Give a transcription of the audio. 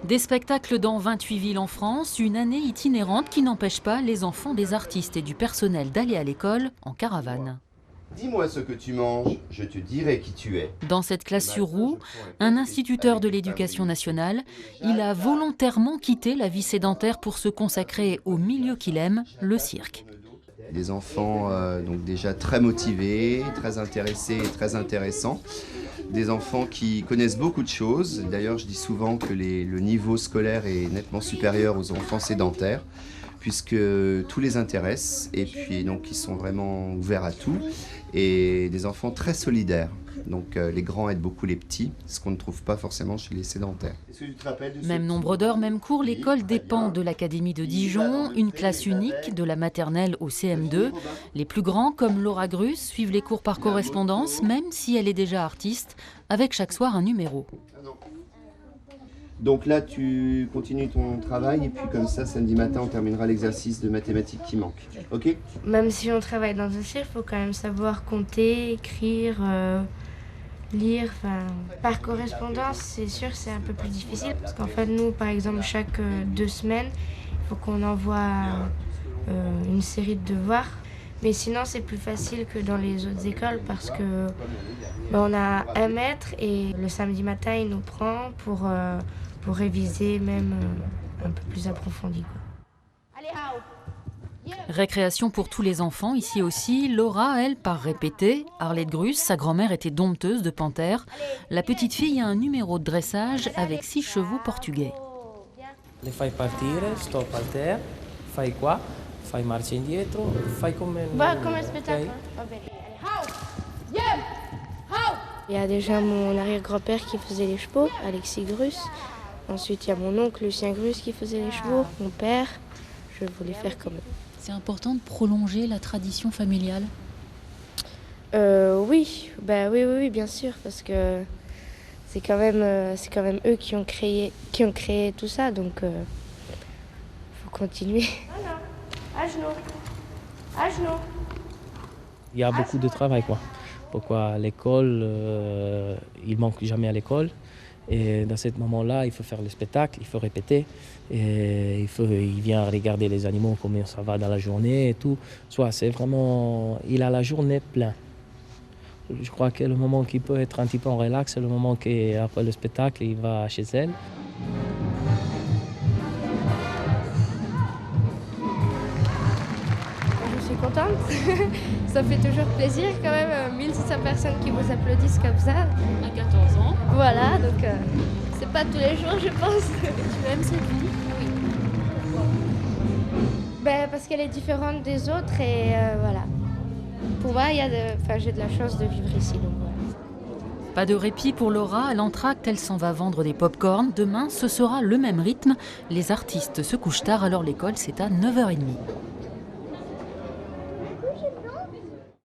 Des spectacles dans 28 villes en France, une année itinérante qui n'empêche pas les enfants des artistes et du personnel d'aller à l'école en caravane. Dis-moi ce que tu manges, je te dirai qui tu es. Dans cette classe sur roue, un instituteur de l'éducation nationale, il a volontairement quitté la vie sédentaire pour se consacrer au milieu qu'il aime, le cirque. Des enfants donc déjà très motivés, très intéressés et très intéressants. Des enfants qui connaissent beaucoup de choses. D'ailleurs, je dis souvent que le niveau scolaire est nettement supérieur aux enfants sédentaires, puisque tout les intéresse et puis donc ils sont vraiment ouverts à tout. Et des enfants très solidaires. Donc les grands aident beaucoup les petits, ce qu'on ne trouve pas forcément chez les sédentaires. Même nombre d'heures, même cours, l'école dépend de l'Académie de Dijon, une classe unique de la maternelle au CM2. Les plus grands, comme Laura Grus, suivent les cours par correspondance, même si elle est déjà artiste, avec chaque soir un numéro. Donc là, tu continues ton travail et puis comme ça, samedi matin, on terminera l'exercice de mathématiques qui manque. Ok ? Même si on travaille dans un cirque, il faut quand même savoir compter, écrire, lire. Par correspondance, c'est sûr, c'est un peu plus difficile. Parce qu'en fait, nous, par exemple, chaque 2 semaines, il faut qu'on envoie une série de devoirs. Mais sinon, c'est plus facile que dans les autres écoles parce que on a un maître et le samedi matin, il nous prend pour réviser même un peu plus approfondi, quoi. Récréation pour tous les enfants, ici aussi. Laura, elle, part répéter. Arlette Grus, sa grand-mère était dompteuse de panthères. La petite fille a un numéro de dressage avec 6 chevaux portugais. Le fai partire, stop al terre, fai qua, fai marcia indietro, fai come... Comme un spectacle. Il y a déjà mon arrière-grand-père qui faisait les chevaux, Alexis Grus. Ensuite, il y a mon oncle Lucien Grus qui faisait les chevaux, mon père. Je voulais faire comme eux. C'est important de prolonger la tradition familiale. Oui, oui, bien sûr, parce que c'est quand même eux qui ont créé tout ça, donc faut continuer. À genoux. Il y a beaucoup de travail, quoi. Pourquoi l'école, il manque jamais à l'école. Et dans ce moment-là, il faut faire le spectacle, il faut répéter. Et il vient regarder les animaux, comment ça va dans la journée et tout. Soit c'est vraiment... Il a la journée pleine. Je crois que le moment qu'il peut être un petit peu en relax, c'est le moment qu'après le spectacle, il va chez elle. Je suis contente. Ça fait toujours plaisir quand même, 1600 personnes qui vous applaudissent comme ça. À 14 ans. Voilà, donc c'est pas tous les jours, je pense. Tu aimes cette vie ? Oui. Parce qu'elle est différente des autres et voilà. Pour moi, j'ai de la chance de vivre ici, donc voilà. Pas de répit pour Laura, à l'entracte, elle s'en va vendre des pop-corn. Demain, ce sera le même rythme. Les artistes se couchent tard, alors l'école, c'est à 9h30.